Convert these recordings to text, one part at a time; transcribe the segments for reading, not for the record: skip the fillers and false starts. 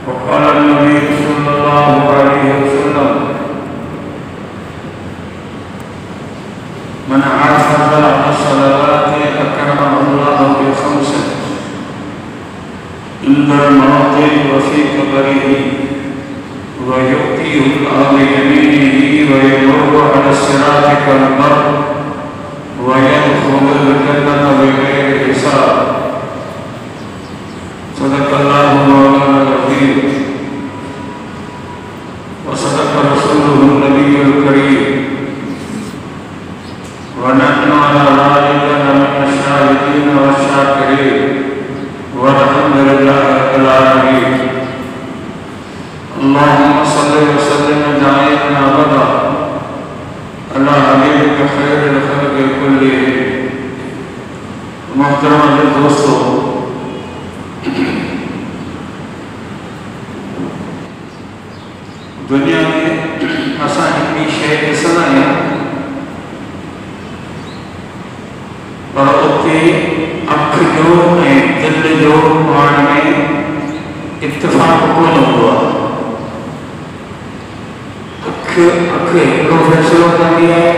وقال النبي صلى الله عليه وسلم من حافظ على الصلوات أكرمه الله بخمس عند الموت وفي قبره ويؤتيه الله بيمينه ويمر على الصراط كالبرق ويدخل الجنة بغير حساب. صدق الله مولانا العظيم وصدق رسوله النبي الكريم ونحن على ذلك من الشاهدين والشاكرين والحمد لله رب العالمين. اللهم صل وسلم دائما ابدا على حبيبك خير الخلق كلهم. محترم दोस्तों, दुनिया में असां हिकिड़ी शइ ॾिसंदा आहियूं पर उते अखि जो ऐं दिलि जो पाण में इत्तेफ़ाक़ कोन हूंदो आहे। अखि हिकिड़ो फ़ैसिलो कंदी आहे,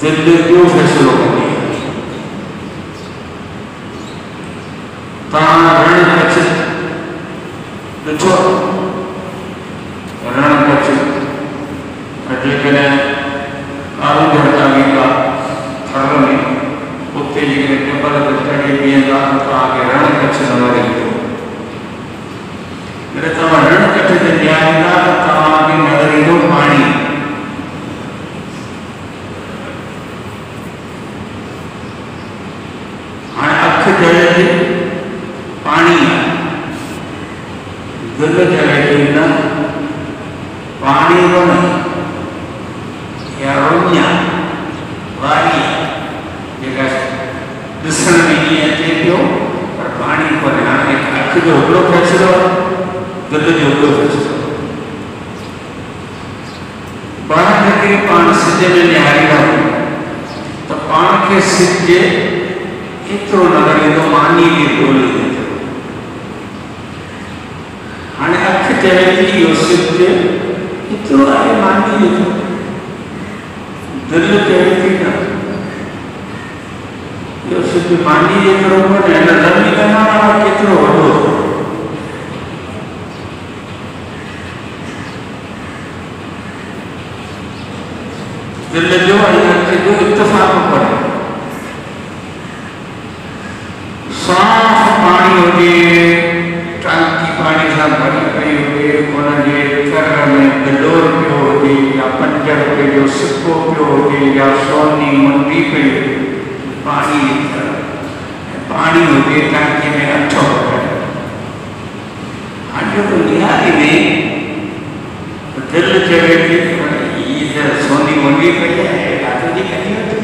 दिलि ॿियो फ़ैसिलो कंदी आहे। तव्हां रण कच्छ ॾिठो, रण कच्छ जेकॾहिं कारू घटावी का थर में उते जेकॾहिं टेबल ते चढ़ी बीहंदा त तव्हांखे रण कच्छ नज़र ईंदो। जॾहिं तव्हां रण कच्छ ते बीहारींदा त तव्हांखे नज़र ईंदो पाणी। हाणे अखि जड़े थी पाणी आहे, दिलि जड़े थी न पाणी कोन्हे, या रोञा वारी जेका ॾिसण में ईअं अचे पियो पर पाणी कोन्हे। हाणे अखि जो हिकिड़ो फ़ैसिलो, दिलि जो ॿियो फ़ैसिलो। पाण खे पाण सिज में निहारींदा आहियूं त पाण खे सिज एतिरो नज़र ईंदो मानी जी गोली जेतिरो। हाणे अखि चवे थी इहो सिज एतिरो आहे मानी जेतिरो, दिलि चवे थी न इहो सिज मानी जेतिरो कोन्हे। हिन लंबी कमाना केतिरो वॾो, दिलि जो ऐं अखि जो इत्तेफ़ाक़ कोन्हे। साफ़ पाणी हुजे, टांकी पाणी सां भरी पई हुजे, हुनजे कर में बिलोर पियो हुजे या 5 रुपए जो सिक्को पियो हुजे या सोनी मुंडी पई हुजे, पाणी पाणी हुजे टांकी में 8 रुपए। हाणे निहारी में दिलि चवे थी हीअ सोनी मुंडी पई आहे, राति जी कढी वठी,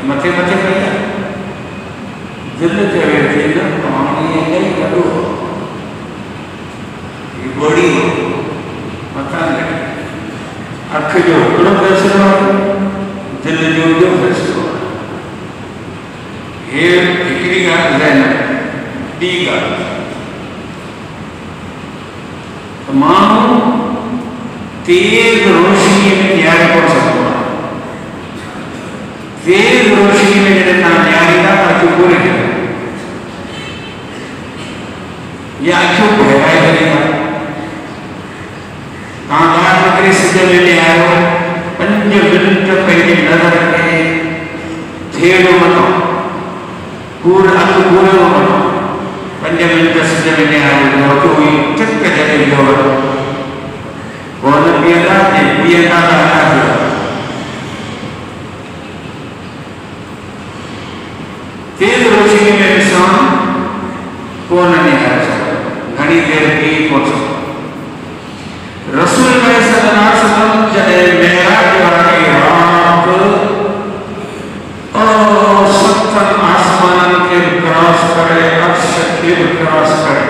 मथे मथे पई आहे। दिलि चवे थी न पाणी इलाही वॾो, हीअ ॿोड़ी मथां लॻी। अखि जो हिकिड़ो फ़ैसिलो आहे, दिलि जो ॿियो फ़ैसिलो आहे। हे हिकिड़ी ॻाल्हि ज़हन में। ॿी ॻाल्हि त माण्हू तेज़ रोशनी में निहारे कोन सघंदो आहे। तेज़ रोशनी में जॾहिं तव्हां निहारींदा त अखियूं पूरी थियनि या अखियूं बहिराए छॾींदा। तव्हां ॻाल्हि हिकिड़ी सिज में निहारो, 5 मिंट पंहिंजी नज़र खे थेड़ो मथां पूरो अखि पूरो मथां 5 मिंट सिज में निहारो, अखियूं चिक जॾहिं वियो पोइ न बीहंदा, बीहंदा त हलाए तेज़ रोशनी में ॾिसण कोन निहारे सघंदो, घणी देरि बीह कोन सघंदो। रसूल सल्लल्लाहु अलैहि वसल्लम जॾहिं मेराज वारी रात 7 आसमाननि खे क्रॉस करे, अर्श खे बि क्रॉस करे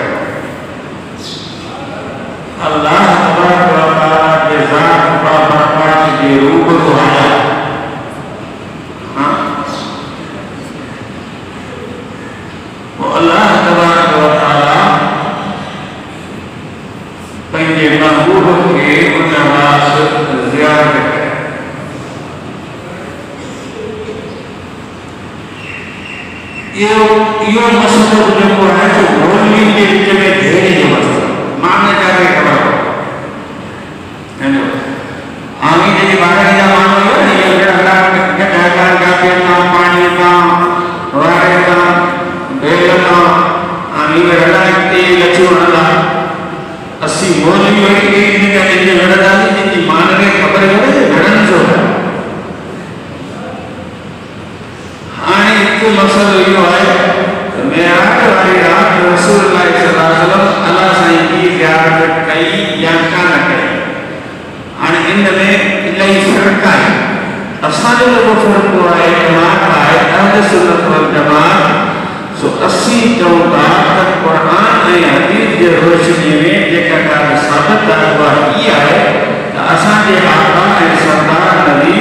अल्लाह तबारक व तआला जे ज़ात बाबरकात जे रूबरू आया। अल्लाह तबारक व तआला पंहिंजे महबूब खे उन वास ज़ियारत करे। इहो मसलो जेको आहे सो मोली जे विच में धेरे जो मसलो माने जाके ख़बर आमी जे ॿारनि जा माण्हू हुयो न इहो पाणी तां वारे तां बेल तां आमी रड़ा तेल अचो हणंदा असी मोली वरी इन लड़ंदासीं जिनजी मान खे ख़बर हुजे लड़नि छो था। हाणे हिकु मसलो इहो आहे त मेराज वारी राति रसूल सल्लल्लाहु अलैहि वसल्लम अल्लाह साईं जी ज़ियारत कई या कान कई। हाणे इन में इलाही फ़र्क़ु आहे। असांजो जेको फ़र्क़ु आहे जमात आहे अहले सुन्नत वल जमात सो असीं चऊं था त क़ुर ऐं हदीस जे रोशनी में जेका ॻाल्हि साबित आहे उहा इहा आहे त असांजे आका ऐं सरदार नबी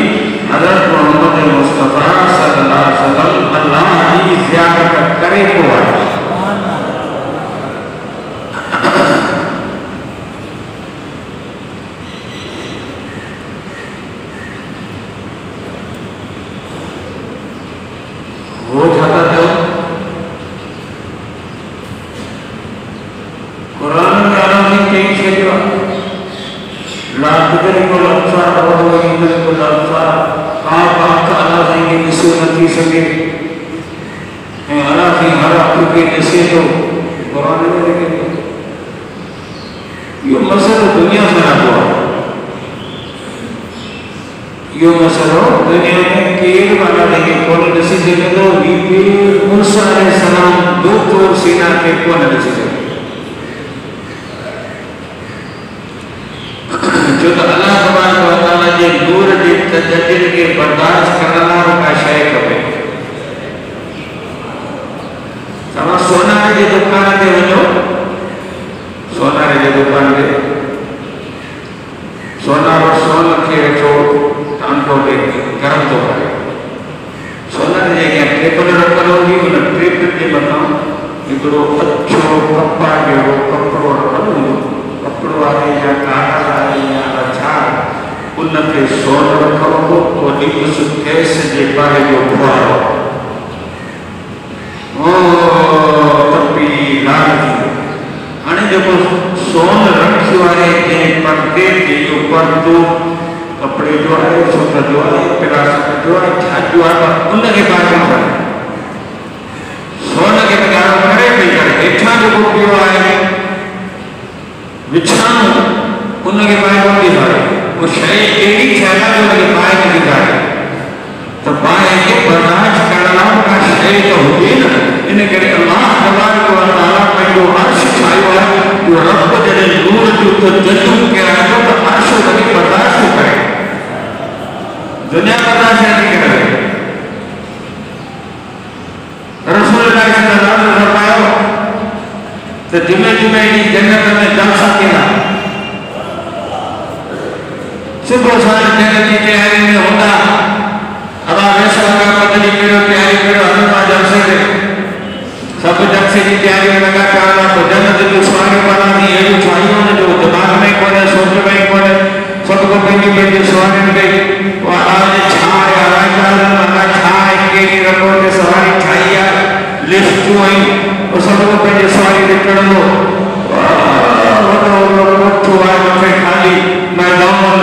हज़रत मोहम्मद मुस्तफ़ा सल्लल्लाहु अलैहि वसल्लम अल्लाह जी ज़ियारत करे पोइ आहे। वो छाता चओ कुरान में अल्लाह ने चई छॾियो आहे ला तुदरिकुल अब्सार व हुवा युदरिकुल अब्सार का अल्लाह साईं खे ॾिसो नथी सघे ऐं अल्लाह साईं हर अखि खे ॾिसे थो। कुरान में लिखियो इहो मसइलो दुनिया में आयो आहे। इहो मसइलो दुनिया में केरु अल्लाह साईं खे कोन ॾिसी सघंदो। मूसा अलैहिस्सलाम दो तोर सीना खे कोन ॾिसी सघे छो त अल्लाह तबारक व तआला जे नूर जे तजल्ली खे बर्दाश्त करण लाइ का शइ खपे। तव्हां सोनारे जे दुकान ते वञो सोनारे जे दुकान ते सोनारो सोन खे वठो टांको ॾे गरम थो करे सोनारे जे अॻियां टेबल रखियलु हूंदी उन टेबल जे मथां हिकिड़ो अछो कपा जहिड़ो कपिड़ो रखियलु हूंदो कपिड़ो आहे या कागज़ आहे या छा उन ते सोन रखियो हो वॾी उस गैस जे बाहि जो फुआरो तपी लाल थी वियो। हाणे जेको सोन रखियो आहे जंहिं पर्दे ते इहो पर्दो कपिड़े जो आहे सुत जो आहे प्लास्टिक जो आहे छा जो आहे पर उनखे ॻाढ़ो करे सोन खे त ॻाढ़ो करे पई करे हेठां जेको पियो आहे विछाणो उनखे पाए कोन थी सघे उहा शइ अहिड़ी ठहियल आहे उनखे पाए नथी सघे त पाए खे बर्दाश्त करण लाइ का शइ त हुजे न। इन करे अल्लाह तबारक व तआला पंहिंजो अर्श ठाहियो आहे जो रब जॾहिं नूर जो तजल्लुम कराए थो त अर्श उनखे बर्दाश्त थो करे दुनिया बर्दाश्त नथी करे। रसूल सल्लल्लाहु अलैहि वसल्लम फरमायो त जुमे जुमे ॾींहुं जन्नत में जलसा थींदा सुबुह साण जन्नत जी तयारी में हूंदा अबा वेस लॻा बदली कयो तयारी कयो हलंदा जलसे ते सभु जलसे जी तयारी में लॻा पिया हूंदा पोइ जन्नत जूं सुवारियूं पढ़ंदी अहिड़ियूं छायूं जो दिमाग़ में कोन्हे सोच में कोन्हे सभु को पंहिंजी पंहिंजी सुवारियुनि ते पोइ अलाह छा आहे अलाह छा आहे कहिड़ी रंगो ते सवारी ठाही आहे लिस्टूं आहिनि पोइ सभु को पंहिंजी सवारी ते चढ़ंदो खाली मैदान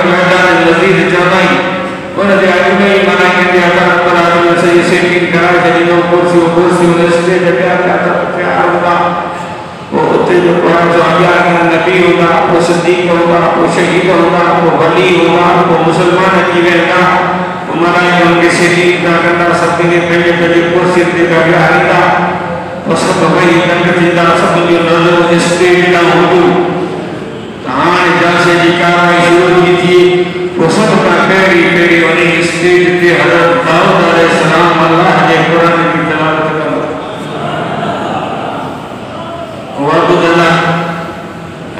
मैदान लज़ीज़ चवंदा आहिनि उनजे अॻु में ई माना कंहिंजे हथ पर सही सेटिंग कराए छॾींदो कुर्सियूं स्टेज पिया हूंदा पोइ उते जेको आहे सो अॻियां नबी हूंदा पोइ सिद्दीक़ हूंदा पोइ शहीद हूंदा पोइ वली हूंदा पोइ मुस्लमान अची वेंदा पोइ माना उन्हनि खे सेटिंग था कंदा सभिनी खे पंहिंजे पंहिंजे कुर्सियुनि ते पिया विहारींदा पोइ सभु भई तंग थींदा सभु जो नज़र स्टेज तां हूंदियूं त हाणे जलसे जी कारवाई शुरू थी थी पोइ सभु खां पहिरीं वञी स्टेज ते हज़रत दाऊद अलैहिस्सलाम अल्लाह जे क़ुर जी तिलावत कंदा वअब्दुल्लाह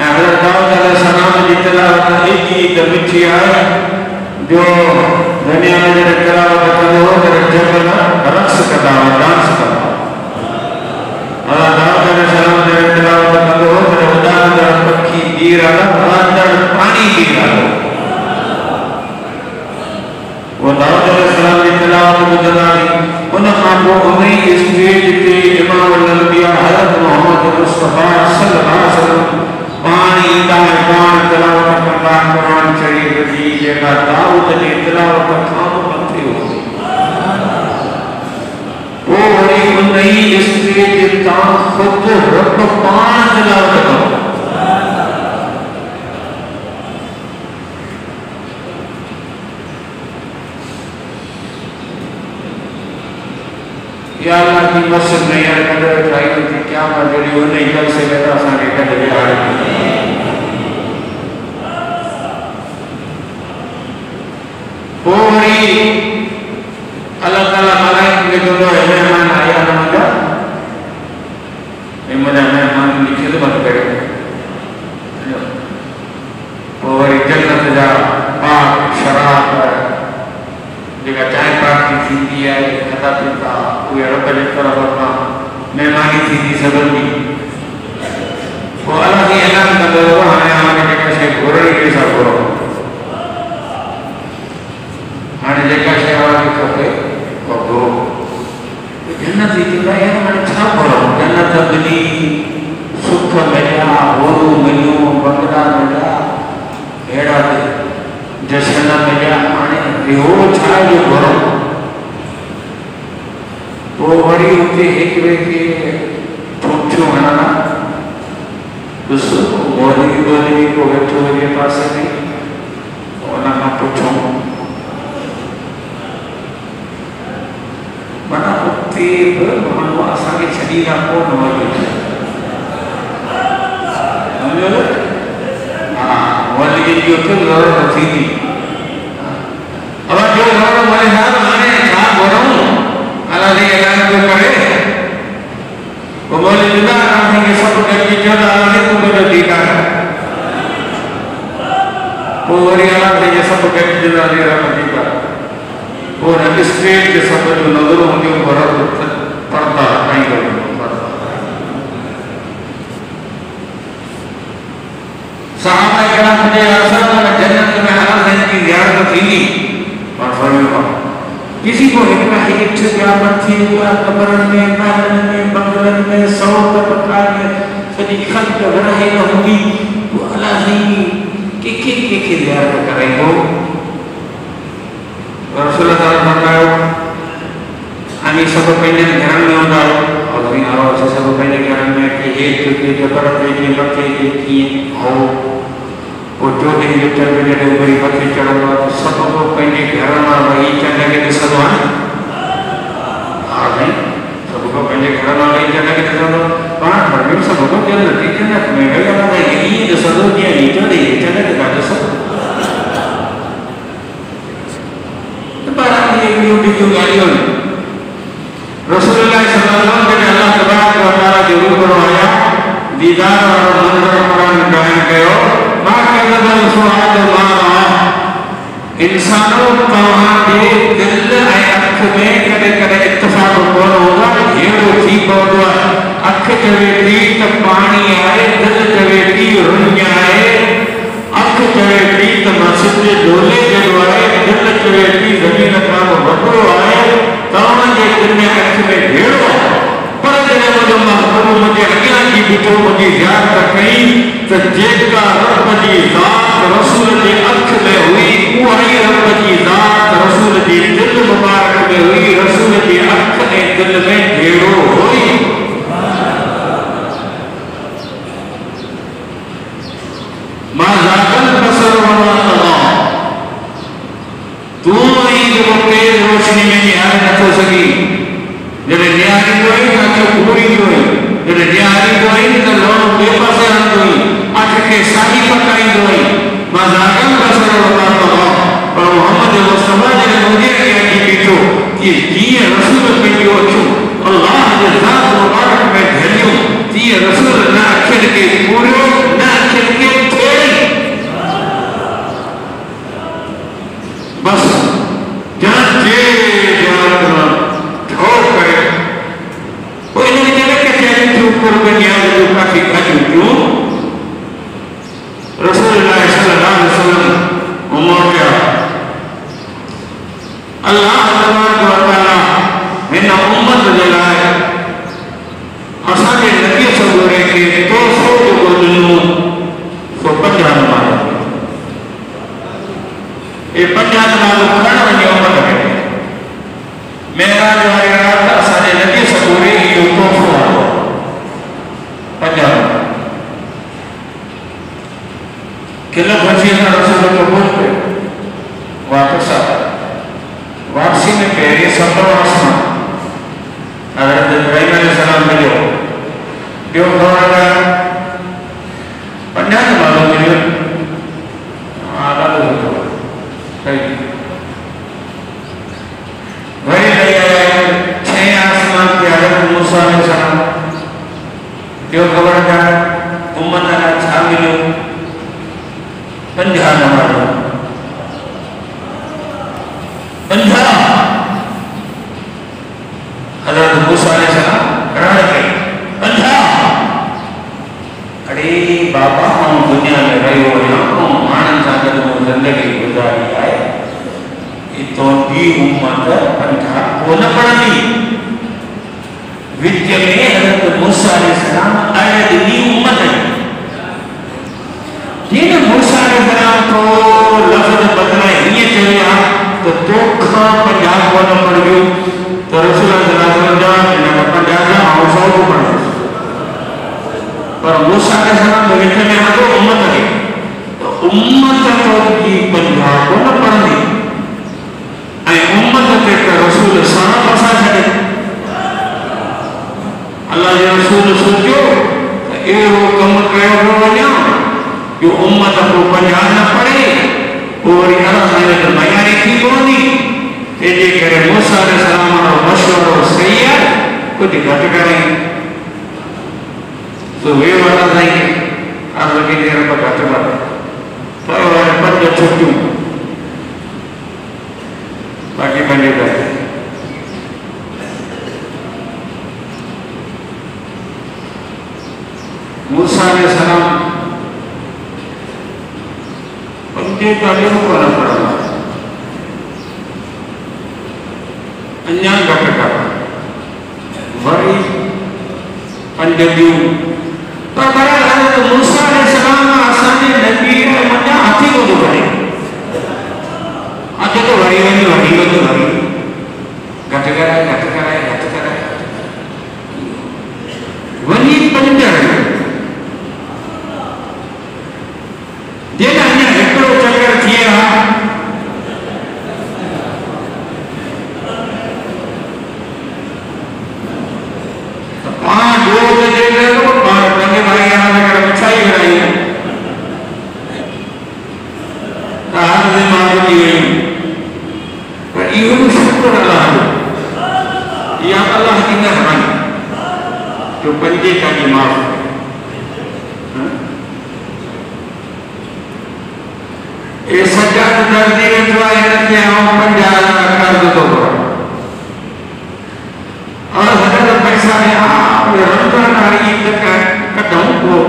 ऐं हज़रत दाऊद अलैहिस्सलाम जी तिलावत एॾी त मिठी आहे जो दुनिया में जॾहिं तिलावत कंदो हो त जबल रक़्स कंदा हुआ डांस कंदा अल्लाह दाऊद अलैहिस्सलाम जॾहिं तिलावत कंदो हो त वॾा वॾा पखी इरादा वंदड़ पानी की इरादा वो दाऊद अलैहिस्सलाम की तिलावत गुज़रानी उन खां पोइ उन ई स्टेज ते इमाम अल-अंबिया हज़रत मोहम्मद मुस्तफ़ा सल्लल्लाहु अलैहि वसल्लम पानी तां पाण तिलावत कंदा कुरान शरीफ़ जी जेका दाऊद जी तिलावत खां मथे हुई वो वरी उन ई स्टेज तां खुद रब पाण तिलावत कंदो या अल्लाह की मस्जिद में यार कदर ट्राई थी क्या मजबूरी हो नहीं कल से लेकर सारे कदर यार पूरी अल्लाह ताला मलाइक के जो मेहमान आया ना मजा ये मजा मेहमान की खिदमत करे पूरी जन्नत जा पाक शराब जेका चाय पार्टी थी है खता पीता वो रब जे तरफ खां मेहमानी थी सघंदी पोइ अलाह जी ऐलान कंदो हाणे हाणे जेका शइ घुरणी कंहिंसां घुरो हाणे जेका शइ अव्हांखे खपे उहा घुरो जन्नत जी चवंदा आहिनि हाणे छा घुरो जन्नत मिली सुख मिलिया होरू मिलियो बंगला मिलिया अहिड़ा जशन मिलिया हाणे ॿियो छा जो घुरो वो वरी उते एक वे के ठोठियो हणना बस मौलवी को वेठो हुए पासे में उन खां पुछो माना उते बि माण्हू असांखे छॾींदा कोन वञे सम्झो हा मौलवी जी उते ज़रूरत न थींदी अब जो ज़रूरत वञे हाणे छा घुरूं अल्लाह जी ऐलान तो करे वो बोले जुदा नाम के सब गलती चला अल्लाह तू मुझे दीदा है वो वरी अल्लाह जी सब गलती चला दे रहा दीदा वो न स्टेज के सब जो नजर होंगे वो बड़ा पर्दा नहीं करो सहाबा किराम ने अरसा में जन्नत में हर दिन की ज़ियारत थी और फरमाया किसी को इतना हिट या मथी हुआ कब्रन में महलन में बंगलन में सौ तबका में सदी खल्क रहे न होगी तो अल्लाह जी के ज़ियारत करेंगे रसूल अल्लाह फरमायो हामी सब पंहिंजे घर में हूंदा और भी आरो सब पंहिंजे घर में कि हेठ के जबर पे के मथे के कीअं हो वो जो दिन जो चल में जॾहिं वरी मथे चढ़ंदो आहे त सभु को पंहिंजे घर मां वही चंड खे ॾिसंदो आहे हा साईं सभु को पंहिंजे घर मां वही चंड खे ॾिसंदो पाण परमेश्वर सभु को जन्नत में भई अलाह त हीअं ॾिसंदो जीअं हीटर ॾेई चंड खे था ॾिसो त पाण इहे ॿियूं ॻाल्हियूं आहिनि रसूलुल्लाह सल्लल्लाहु अलैहि वसल्लम अल्लाह तबारक व तआला जो रूप में आया दीदार और मंज़र कुरान में बयान कयो इंसानों तव्हांजे दिल ऐं अख में कॾहिं कॾहिं इत्तिफ़ाक़ कोन हूंदो आहे अहिड़ो थी पवंदो आहे अख चवे थी त पाणी आहे दिल चवे थी रुञ आहे अख चवे थी त मस्जिद जे ढोले जहिड़ो आहे दिल चवे थी ज़मीन खां वॾो आहे तव्हांजे दिल में अख में भेड़ो आहे पर जॾहिं मुंहिंजो महबूब मुंहिंजे अॻियां जी बीठो मुंहिंजी ज़ियारत कई त जेका रब जी ज़ात रसूल जे अख में हुई उहा ई रब जी ज़ात रसूल जी दिल मुबारक में हुई रसूल जी अख ऐं दिल में भेड़ो हुई मां ज़ाकल बसर वमा तग़ा तू ही जो तेज रोशनी में निहारे नथो सघी जॾहिं निहारींदो ई त अखि पूरींदो ई जॾहिं निहारींदो ई त लोणो ॿिए पासे हणंदो ई अख खे साॻी पकाईंदो ई मां ज़ाकल किलो बची ना रसूल कबूल पे वापस आ वापसी में पहले सफर आसमान हज़रत इब्राहीम अलैहिस्सलाम मिलो ॿियो ख़बर पंजाह माण्हू मिलियो ॾाढो सुठो सही वरी लही आया छहें आसमान ते हज़रत मूसा अलैहिस्सलाम ॿियो ख़बर उम्मत लाइ छा मिलियो 50 नमाज़ 50 हज़रत मूसा अलैहिस्सलाम रण कई 50 अरे बाबा हम दुनिया में रहियो आहियां माण्हुनि सां गॾु मूं ज़िंदगी गुज़ारी आहे तो भी उम्मत 50 कोन पढ़ंदी विच में हज़रत मूसा अलैहिस्सलाम आयत दी उम्मत जिन मूसा अलैहिस्सलाम तो लफ़्ज़ बदला हीअं चयो आहे त तोखां 50 कोन पढ़ियो तो रसूल सल्लल्लाहु अलैहि वसल्लम 50 जा 100 को पढ़ंदुसि पर मूसा अलैहिस्सलाम विच में वॾो उम्मत खे तो उम्मत तो की 50 कोन पढ़ंदी उम्मत ते रसूल सारा फसा छॾे अल्लाह जे रसूल सोचियो अहिड़ो कमु कयो पियो वञा जो उम्मत को 50 न पढ़े पोइ वरी अरब में मयारी थी पवंदी तंहिंजे करे मूसा अलैहिस्सलाम जो मशवरो सही आहे कुझु घटि करे तो वे वारा साईं अर्ज़ की देर में घटि करे पयो हाणे 5 छुटियूं बाकी बने गए मूसा अलैहिस्सलाम 45 को न पढ़ा अन्या घट कर वरी 5 ॾींहं पर बराबर मूसा अलैहिस्सलाम असांजे नबी मञा हाथी को तो करे तो वरी घट कराए वही 5 जेका अञा हिकिड़ो चक्कर थी हा तो पाण जो जे तो पाण पंहिंजे भाई आना मिठाई विराई त हर दिमाग़ थी वई पर इहो शुक्र अल्लाह या अल्लाह की मेहरबानी जो 5 तारीख़ माफ़ ए सजाद दर्दी वेठो आहे हिनखे आउं 50 कर्ज़ थो कयां और हज़रत पैसा रमज़ान वारी ईद कढूं पोइ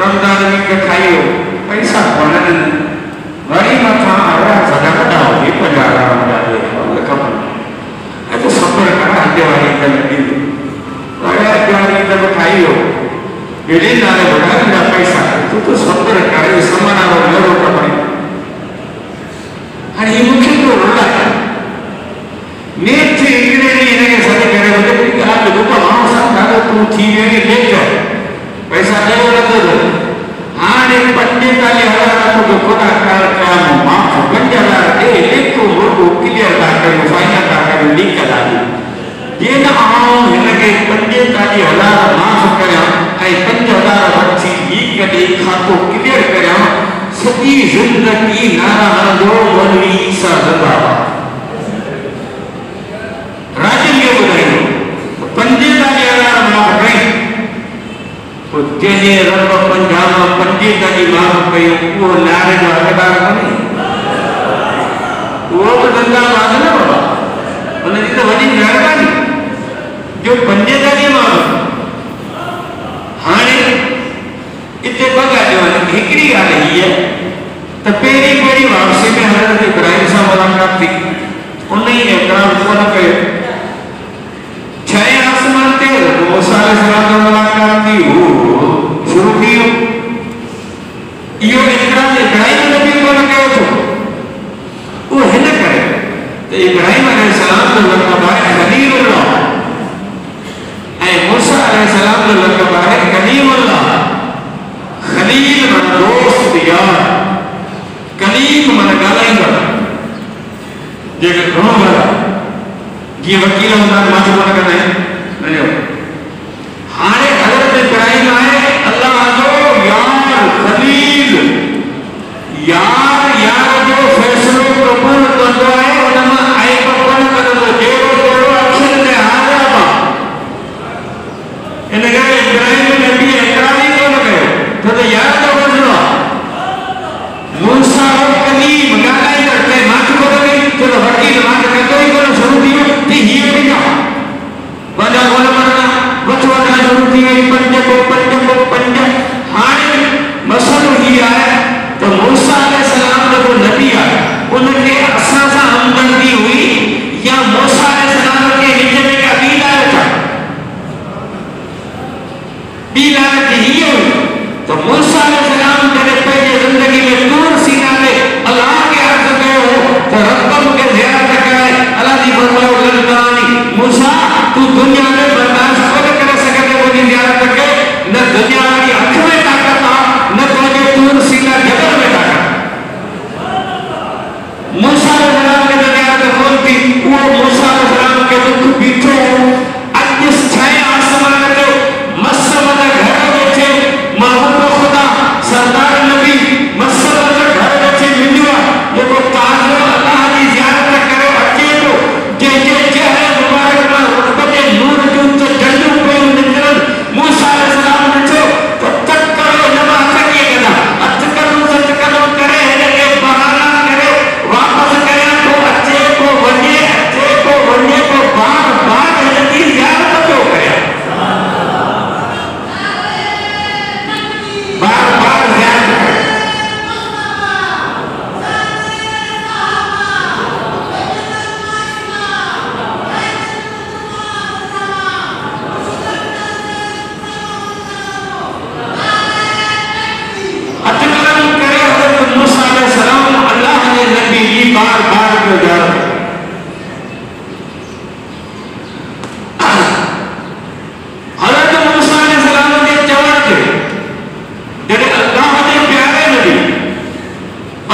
रमज़ान में खाइयो पैसा कोन्हनि वरी मथां सजा कढा हुजे 50 तो सफर करा अॼु वारी ईद में ॾींदो अरे अॼु वारी ईद में खाइयो हेॾे नाले ॿुधाईंदा पैसा तूं तो सफर करे समान वारो मेरो कमाई हाणे ही मूंखे तो रोला नेठ हिकिड़े ॾींहुं हिनखे सॾु करे वञे ॻाल्हि ॿुधो माण्हू सां ॾाढो तूं थी वेई लेट पैसा ॾियो नथो हाणे 45,000 तोखे ख़ुदा कार कया माफ़ 5,000 ॾे जेको मोटो क्लियर था करियो फाइनल था करियो लीक था जे न आउं हिनखे 45,000 माफ़ करियां ऐं 5,000 वठी लीक ॾेई खातो क्लियर करियां सॼी ज़िंदगी नारा हणंदो मौलवी ईसा ज़िंदाबाद राजन इहो ॿुधाईंदो 45,000 माफ़ कई तो जैसे रब 50 तारीख़ माफ़ कयो वो नारे जो हक़दार कोन्हे वो तो ज़िंदाबाद न बाबा उनजी तो वॾी महिरबानी जो 5 तारीख़ माफ़ हाणे इते ॿ ॻाल्हियूं आहिनि हिकिड़ी ॻाल्हि हीअ त पहिरीं वापसी में हज़रत इब्राहीम सां मुलाक़ात थी उन ई इकरार कोन कयो 6 आसमान ते मूसा अलैहिस्सलाम सां मुलाक़ात थी शुरू थी इहो इकरार इब्राहीम नबी कोन कयो छो वो हिन करे त इब्राहीम अलैहिस्सलाम जो लक़ब आहे खलीलुल्लाह ऐं मूसा अलैहिस्सलाम जो लक़ब आहे कलीमुल्लाह खलील माना दोस्त यार जेके घणो भला जीअं वकील हूंदा मां चुप न कंदा आहिनि हाणे हज़रत इब्राहिम आहे अल्लाह जो यार खलील यार यार जो फैसलो कबूल कंदो आहे उन मां आइब कोन कंदो जहिड़ो तहिड़ो अखियुनि ते हाज़िर आहे इन करे इब्राहिम नबी इकरार ई कोन कयो छो त यार जो फैसलो आहे मूसा कलीम ॻाल्हाईंदड़ के मां चुप न कई छो त वकील मां कंदो ई कोन शुरू थी वियो त हीअ बि न वॾा गोल मरना वठ वठण शुरू थी वई पंज हाणे मसलो हीअ आहे त मूसा अलैहिस्सलाम जेको नबी आहे उनखे असां सां हमदर्दी हुई या मूसा अलैहिस्सलाम खे विच में का ॿी लालच हीअ हुई त मूसा अलैहिस्सलाम जॾहिं पंहिंजे ज़िंदगी में तूर सीना ते अलाह खे अर्ज़ु कयो त रब मूंखे ज़ियारत कराए अलाह जी फरमायो ललकानी मूसा तूं दुनिया में बर्दाश्त कोन करे सघंदे मुंहिंजी ज़ियारत खे न दुनिया वारी अख में ताक़त आहे न तुंहिंजे तूर सीना जबल में ताक़त मूसा अलैहिस्सलाम खे ज़ियारत कोन थी उहो मूसा अलैहिस्सलाम खे दुख बीठो अॼु छह आसमान ते मसमद घर वेठे महबूब खुदा सरदार नबी मसमद घर वेठे मिलियो आहे जेको ताज़ो अल्लाह जी ज़ियारत करे अचे थो जंहिंजे चेहरे मुबारक मां रुतबे नूर जूं त जंडूं पियूं निकिरनि मूसा अलैहिस्सलाम ॾिठो त तक करो न मां अटकी कंदा हथ कदम करे हिनखे बहाना करे वापसि कयां थो अचे को वञे को बार बार हिनजी ज़ियारत पियो कयां बार बार ज़ियारत बार बार को ज़ियारत हज़रत मूसा अलैहिस्सलाम के चवण ते जॾहिं अल्लाह जे प्यारे नबी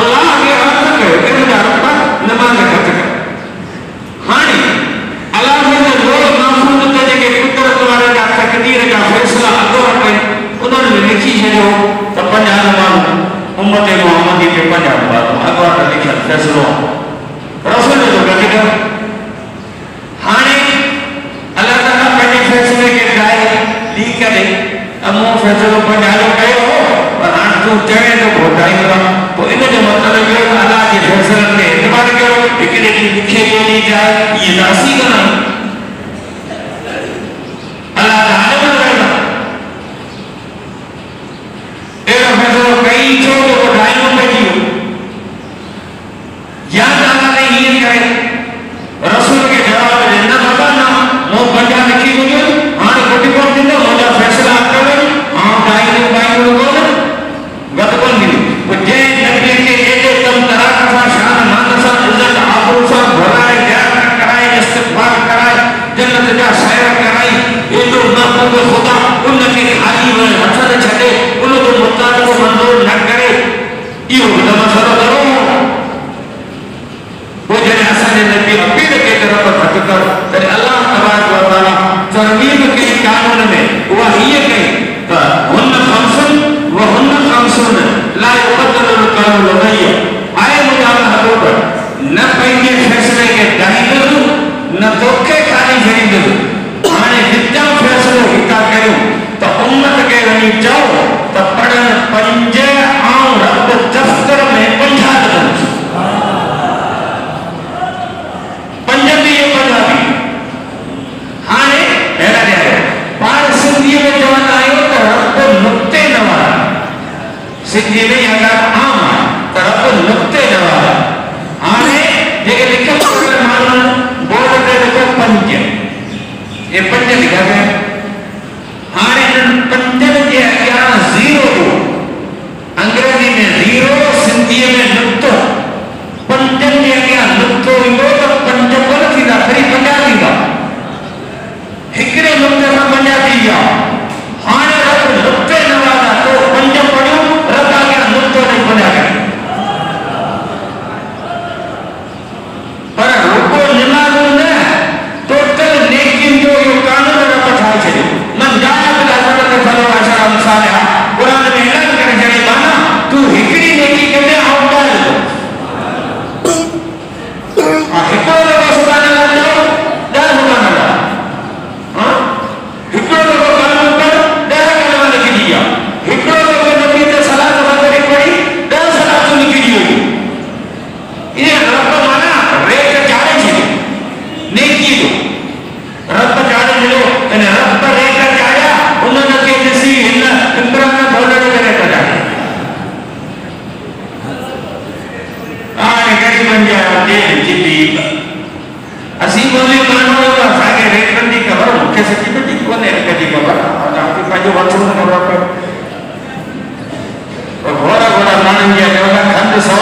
अल्लाह खे अर्ज़ु कयो कि मुंहिंजा रब नमाज़ घटि कर हाणे अल्लाह जे लोह महफूज़ ते जेके कुदरत वारे जा तक़दीर जा फ़ैसिला अॻु कनि उन्हनि में लिखी छॾियो त 50 नमाज़ उम्मत मुहम्मदी के 50 नमाज़ अॻु लिखियल फ़ैसिलो रसूल जो गॾु हाणे अल्लाह ताला पंहिंजे फ़ैसिले खे ठाहे ॾी करे मूं फ़ैसिलो पंहिंजो कयो पर हाणे तूं चवे थो घोटाईंदो पोइ इन जो मतिलबु इहो अल्लाह जे फ़ैसिलनि ते एतबार कयो हिकिड़े ॾींहुं लिखे ॾिनी जाए इहे त असीं कंदा अल्लाह त आलिम रहंदा अहिड़ो फ़ैसिलो कई छो जो घोटाइणो पइजी वियो या अल्लाह ने हीअं करे रसूल के जवाब ॾे न बाबा न मूं 50 लिखी वञो हाणे घटि कोन ॾींदो मुंहिंजा फ़ैसिला कयो बाईंदो कोन घटि कोन ॾींदो पोइ जंहिं नबीअ खे एॾे कम तराक सां शान मान सां इज़त आबरू सां भराए ज़ियारत कराए इस्तिग़फ़ार कराए जन्नत जा सैर कराई एॾो महबूब खुदा उनखे ख़ाली हथ न छॾे उनजो मुताबिक़ मंज़ूर न करे इहो न मसइलो करो वो जॾहिं असांजे नबी अपील कई तरफ़ घटि कर तॾहिं अल्लाह तबारक व तआला तरगीब कई कानून में उहा हीअ कई त हुन खमसून ला युबद्दलु क़ौलु लदय्य आहे मुंहिंजा महबूब न पंहिंजे फ़ैसिले खे ॾाहींदुसि न तोखे खाली छॾींदुसि हाणे हितां फ़ैसिलो हितां कयूं त उम्मत खे वञी चओ त पढ़नि 5 ऐं रब दफ़्तर में 50 कंदुसि हाणे पाण सिंधीअ में चवंदा आहियूं त रब नुक़्ते न वारा सिंधीअ में इहा ॻाल्हि आम आहे त रब नुक़्ते न वारा हाणे जेके लिखियल पढ़ियल माण्हू बोर्ड ते लिखो 5 इहे 5 लिखिया पिया हाणे इन्हनि 5 जे अॻियां 0 हो अंग्रेज़ी में 0 सिंधीअ में नुक़्तो 5 जे अॻियां नुक़्तो ईंदो त 5 कोन थींदा वरी 50 थींदा हिकिड़े नुक़्ते सां 50 थी विया हाणे रब नुक़्ते न वारा तो 5 पढ़ियूं रब अॻियां नुक़्तो ॾेई 50 कयूं पर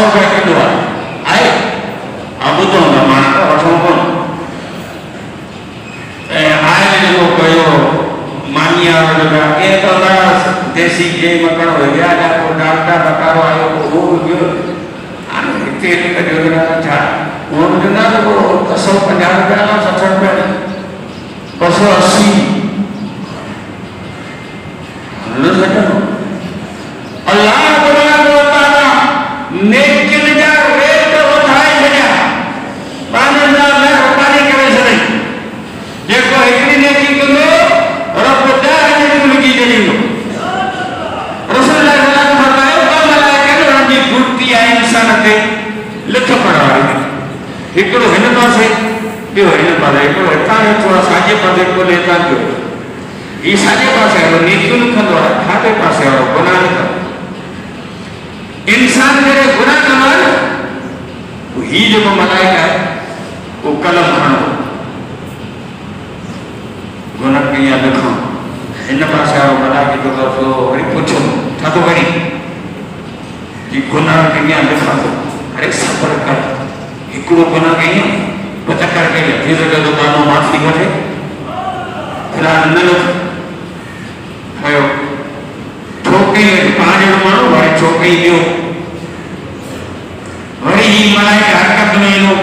रुपया किलो आहे अब तो मान वठो कोन आए जो कयो मानिया के तो देसी जे मकण हो गया या को डालडा बकारो आयो वो गयो आने तेल का योजना था वो योजना तो 150 रुपया 60 रुपया 280 अल्लाह ताला नेकिन जा रेट वधाए छॾिया पाने जा मेहरबानी करे छॾे जेको हिकड़ी नेकी कंदो रब 10 नेकी लिखी ॾींदो रसूल अल्लाह ने फरमायो ॿ मलाइका उन्हनि जी गुरती आहे इंसान ते लिख पढ़ण वारी हिकिड़ो हिन पासे ॿियो हिन पासे हिकिड़ो हितां थोरा साॼे पासे हिकिड़ो हितां जो ये सारे पास है वो नेकियों लिखंदो है खाते पास है वो गुनाह लिखंदो इंसान मेरे गुनाह कमाल वो ही जो मलाइका है वो कलम खणो गुनाह कया लिखो इन पास है वो मलाइका जो तो वरी पूछो था तो वरी कि गुनाह कया लिखो अरे सब्र कर एकड़ो गुनाह कया पता करके थी सके तो कानो माफी वठे फिलहाल न लिख आयो छोकरी 5 ॼणो माण्हू वरी छोकरी ॿियो वरी ही मलाइका हरकत में ईंदो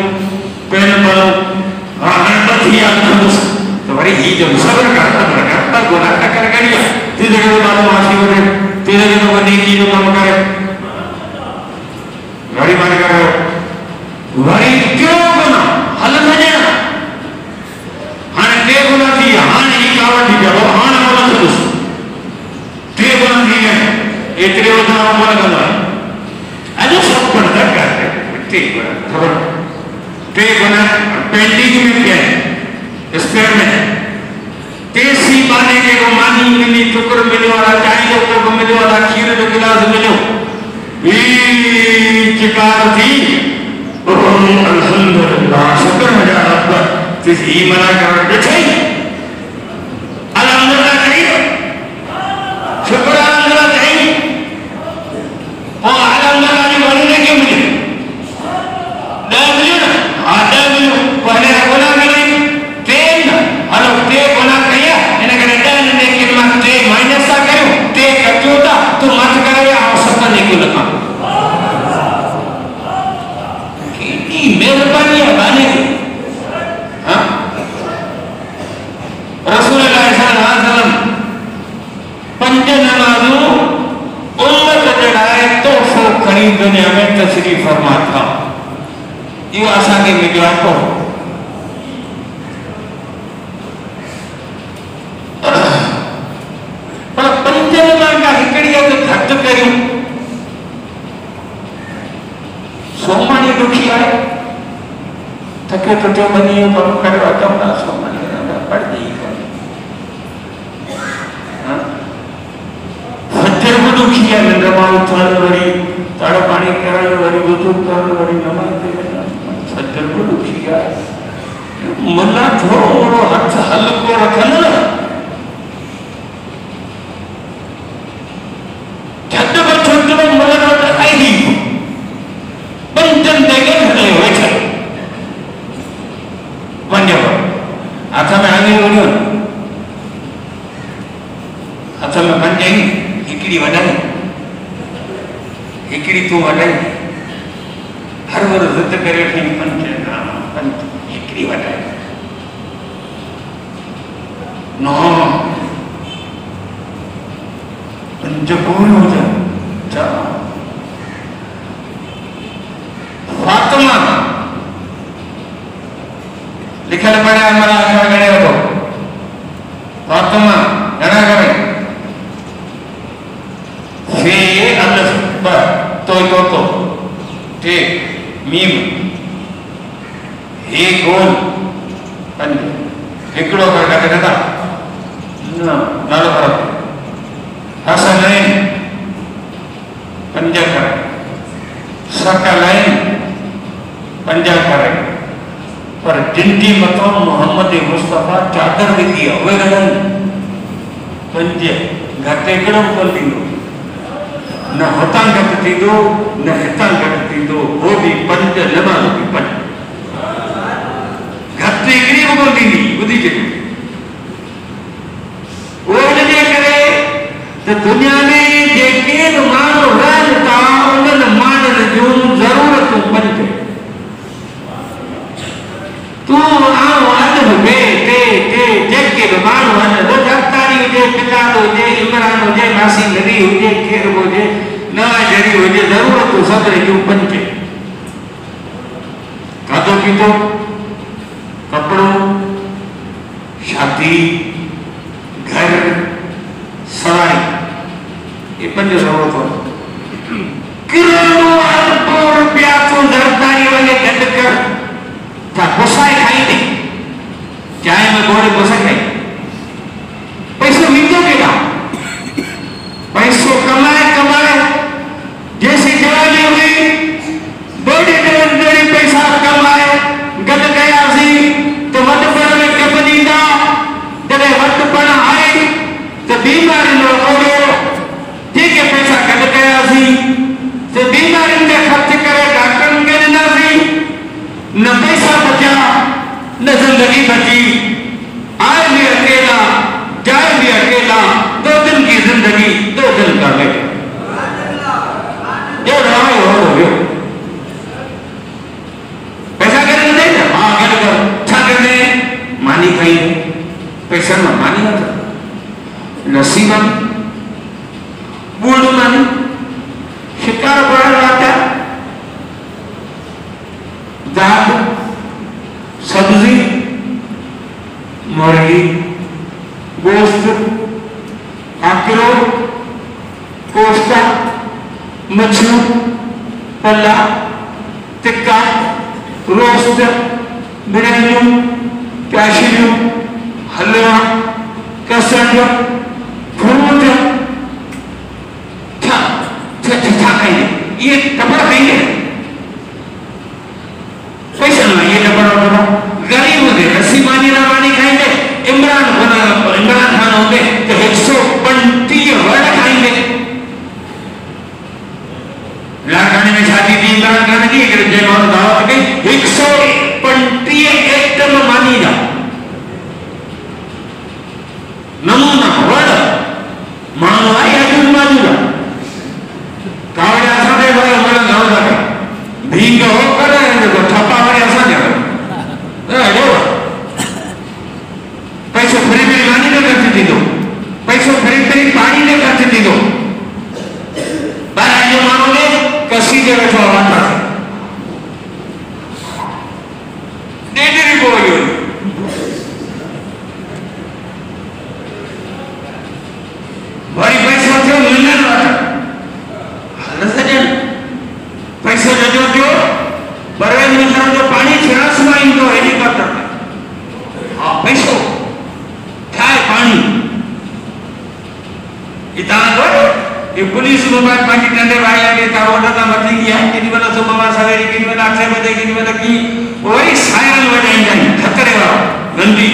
पेन पलो हाणे थी आंदुसि तो वरी ही जो सब्र कर गुनाह न कर करियो तीसरे जो माण्हू माफ़ी वठे तीसरे जो नेकी जो कमु करे वरी मान करो वरी कहिड़ो गुनाह हल न ॼण हाणे टे गुनाह थी विया हाणे ही कावड़ थी पियो हाणे न थींदुसि इतने उदाहरण मन गंदा अजो सब पढ़ता करते ठीक है खबर ते बना पेंडिंग में क्या है स्पेयर में तेसी बाने के को मानी मिली टुकड़ मिले वाला चाय जो को मिले वाला खीर जो गिलास मिलो ई चिकार थी ओह अल्हम्दुलिल्लाह शुक्र है रब तिस ही मना कर बैठे अल्हम्दुलिल्लाह करियो शुक्र दुनिया में तशरीफ फरमा था ये आशा के मिलवा को पर पंचनमा का हिकड़ी तो घट करियो सोमानी दुखी है थके टुटे बनी तो करे वातम ना सोमानी ना पड़ दी हां फजर को दुखी है नंदमा उठल वरी ताड़ा पानी करण वरी वजू करण वरी नमाज पढ़ण सज्जन को दुखी है मना थोड़ो हथ हल्को रखन झट बछट में मन आई ही पंजन देगे हले वेठ वंजो हाथ में आगे वणो हाथ में पंजे हिकड़ी वडन हिकड़ी तू वडाई हर वर जिद करे थी पंच हिकड़ी वडाई नो पंच कोन हो जा चा फातिमा लिखल पड़े हमारा अखर गणे हो फातिमा गणा करे फे अल्फ तो ठीक मीम हे गोल पंज हिकड़ो कर कटे था ना नालो कर हसनैन पंज कर सकलैन पंज कर पर जिंदी मतो मोहम्मद मुस्तफा चादर विधी वे गणन पंज घटे कड़म कर दींदो न हुतां घटि थींदो न हितां घटि थींदो, हो बि पंज नमाज़ बि पंज, घटि हिकिड़ी बि कोन थींदी। ॿुधिजे उनजे करे त दुनिया में जेके बि माण्हू रहनि था उन्हनि माण्हुनि जूं ज़रूरतूं पंज। तूं आऊं अॼु बि जेके बि माण्हू आहिनि, रोज़ अफ़तारी हुजे, बिलाल हुजे, इमरान हुजे, मासी नदी हुजे, केरु बि हुजे, नवाज़री हुजे, ज़रूरतूं सभिनी जूं पंज। खाधो पीतो, कपिड़ो, शादी, घर, सवारी, ये पंज ज़रूरतूं। करोड़ों अरबों रुपया तूं ज़रदारी वाले गॾु कर, छा पुसाए खाईंदे? चांहि में गोड़े पुसाए खाई? पैसो वींदो केॾां? पैसो कमाए जैसी जवानी हुई ॾेढ पैसा कमाए गॾु कयासीं त वॾपण में कब ॾींदा। जॾहिं वॾपण आहे त बीमारियुनि जो ओड़ो, जेके पैसा गॾु कयासीं त बीमारियुनि में ख़र्च करे डॉक्टरनि खे ॾिनासीं, न पैसा बचा न जिंदगी बची। आए भी अकेला जाए भी अकेला, 2 दिन की जिंदगी 2 दिन का गए। जो रहो हो गयो। पैसा करे नहीं था, हाँ गड़ कर छा करने मानी खाई पैसा में मानी आता नसीबन बूढ़ मानी शिकार पड़ा आता दाल सब्जी मुर्गी गोश्त आकिलो कोफ्ता मछली पल्ला टिक्का रोस्ट बिरयानियों कैशियों हलवा कसरत फ्रूट छा खाएंगे? ये टपड़ा खाएंगे पैसा ना, ये टपड़ा गरीब होते रस्सी मानी ना मानी खाएंगे। इमरान खान होते तो 135 वर्ड खाएंगे। लाखानी में शादी थी इमरान खान की, जयमान दावत गई 135 एकदम मानी ना नमूना वर्ड मानो आई अजून माजूदा कावड़े आसा दे भाई हमारा गाँव जाकर भींग हो कर देखो ठप्पा वाले आसा जाकर जो पैसों फ्री मानी ने खर्च दी दो, पैसों फ्री पानी ने खर्च दी दो। बाहर जो मानोगे कसी जगह जो आता है डेढ़ बोल भाई पैसा थे मिलने वाला पैसा जो परवेज मिश्रा जो पानी छिड़ास में इंदो हेलीकॉप्टर में, हाँ पैसो क्या है पानी इतना तो ये पुलिस मोबाइल पानी टंडे भाई आगे तारो डटा मची गया किसी वाला सुबह सवेरे किसी वाला 8 बजे किसी वाला की वही सायरन बजाई जाए खतरे वाला गंदी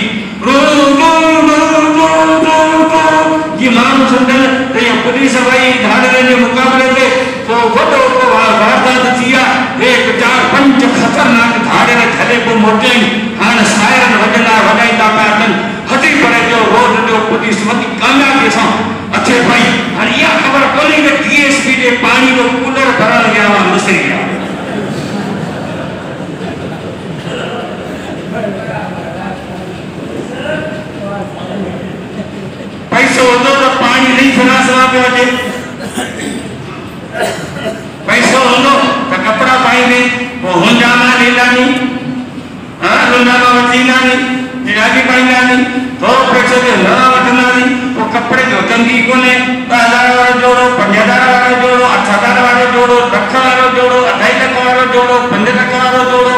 रो रो रो रो रो ये मानो संदन तो ये पुलिस भाई धाड़े के मुकाबले में तो वडो को वारदात थिया 1 4 5 खतरनाक धाड़े ने थले को मोटे हां सायरन वजना वडाई ता पाटन हटी पड़े जो रोड जो पुलिस मती कामयाबी सा अच्छे भाई हरिया खबर कोली में डीएसपी ने पानी को कूलर भरन गया वहां मिस्री गया पैसो हो तो पानी नहीं सुना सवा पे होते पैसो हो तो कपड़ा पाएंगे वो हुंजामा लीलानी हाँ हुंजामा वचीलानी निराजी पाएंगानी तो पैसे के ना वचनानी वो कपड़े जो चंगी कोने 10,000 वाले जोड़ो 5,000 वाले जोड़ो 8,000 वाले जोड़ो 1,00,000 वाले जोड़ो 2.5 लाख वाले जोड़ो 5 लाख वाले जोड़ो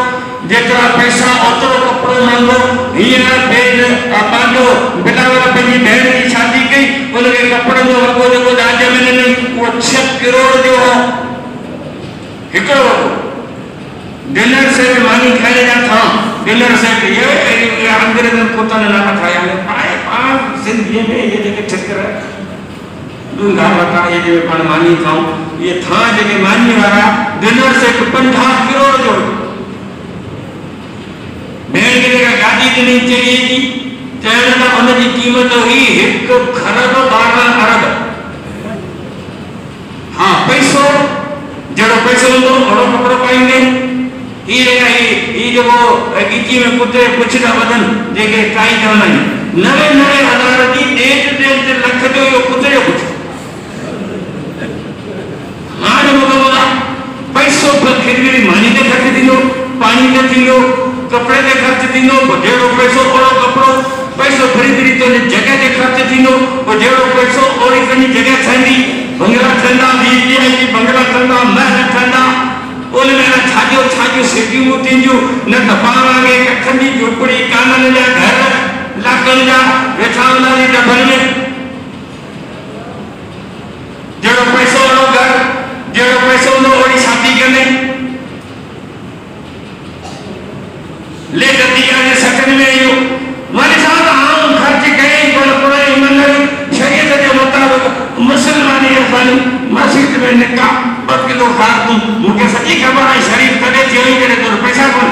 जेतरा पैसा ओतरो कपड़ो मांगो ये भेज पांचो बेटा वाला पंजी बहन की शादी की उनके कपड़े जो वगो जो राज्य में नहीं वो 6 करोड़ जो हो हिकड़ो डिनर सेट मानी खाए जाता डिनर सेट ये अंग्रेज पोता ने नाम खाया है पाए सिंधी में ये जगह चक्कर दूंगा बता ये जो पान मानी खाऊं ये था जेके मानी वाला डिनर सेट 50 करोड़ जो भेड़ के जगह गाड़ी ॾिनी चढ़ी की चढ़ण का उन जी कीमत हुई 1 खरब 12 अरब। हाँ पैसो जड़ो पैसो होंदो ओड़ो कपड़ो पाईंदे ये जो वो गिची में कुतरे पुछड़ा बदन जेके टाई चवंदा आहिनि 99,000 जी 1.5 लख जो यो कुतरे पुछ हाणे बोला पैसो पर फिर भी मानी ते खर्च दिनो पानी ते दिनो कपड़े ते खर्च दिनो जेड़ो पैसो ओड़ो कपड़ो पैसो खरीदी तो जगह ते खर्च दिनो ओ जेड़ो पैसो ओड़ी कनी जगह ठंडी बंगला ठंडा वीआईपी बंगला ठंडा महल ठंडा ओले में छाजो सिटियूं तिंजू न तपावा के कखनी झोपड़ी कानन जा घर लाकन जा वेठा हूंदा नी डबल में जेड़ो पैसो ओड़ो घर जेड़ो पैसो होंदो ओड़ी शादी कंदे ले दिया ने सकन में यो माने साहब आम खर्च कई बड़ ईमानदारी शरीयत के मुताबिक मुसलमानी अफानी मस्जिद में निकाह 2 किलो खातून मुके सच्ची खबर है शरीफ कदे थी करे तो पैसा कोन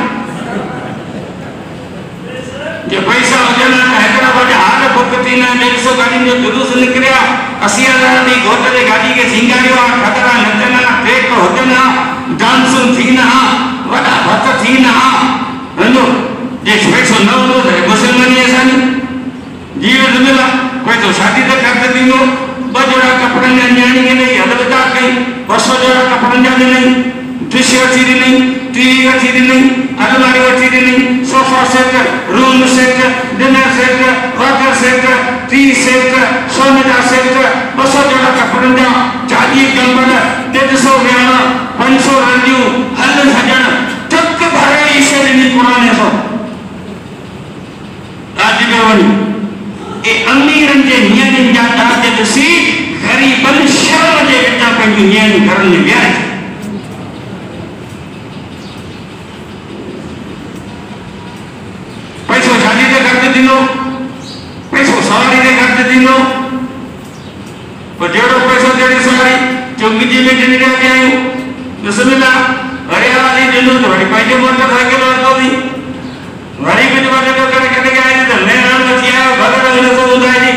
जे पैसा वजना हैदराबाद हाल भुगती ना 150 गाड़ी जो जुलूस निकलिया 80,000 दी घोट दे गाड़ी के सिंगारियो खतरा नचना ट्रेक होजना डांसुन थीना वडा भत थीना हनो जे पैसो न हो तो मुसलमानी ऐसा नहीं जीवन मिला कोई तो शादी ते खर्च दिनो 2 जोड़ा कपड़े ने न्याणी के नहीं हलवदा कई 200 जोड़ा कपड़े ने नहीं डिश अच्छी नहीं टीवी अच्छी नहीं अलमारी अच्छी नहीं sofa set room set dinner set water set T set सोने का सेट 200 जोड़ा कपड़े ने 40 कंबल 300 व्याना 500 रंजियो हल सजन टक भरे इसे नहीं पुराने सो आज बेवनी ए अमीरन जे नियन जा दाद दसी गरीबन शर्म जे विचा पंहिंजी नियन घरनि में विया पैसो शादी ते खर्च दिनो पैसो सवारी ते खर्च दिनो पर जेड़ो पैसो जेड़ी सवारी चौंगी में ॾिनी रहिया आहियूं बिस्मिल्लाह अरे वाली दिनो तो वरी पंहिंजो मोटरसाइकिल वरितो थी वरी कुछ वटे तो कड़े आए तो लेना मची आयो भगत हुन तो ॿुधाए दी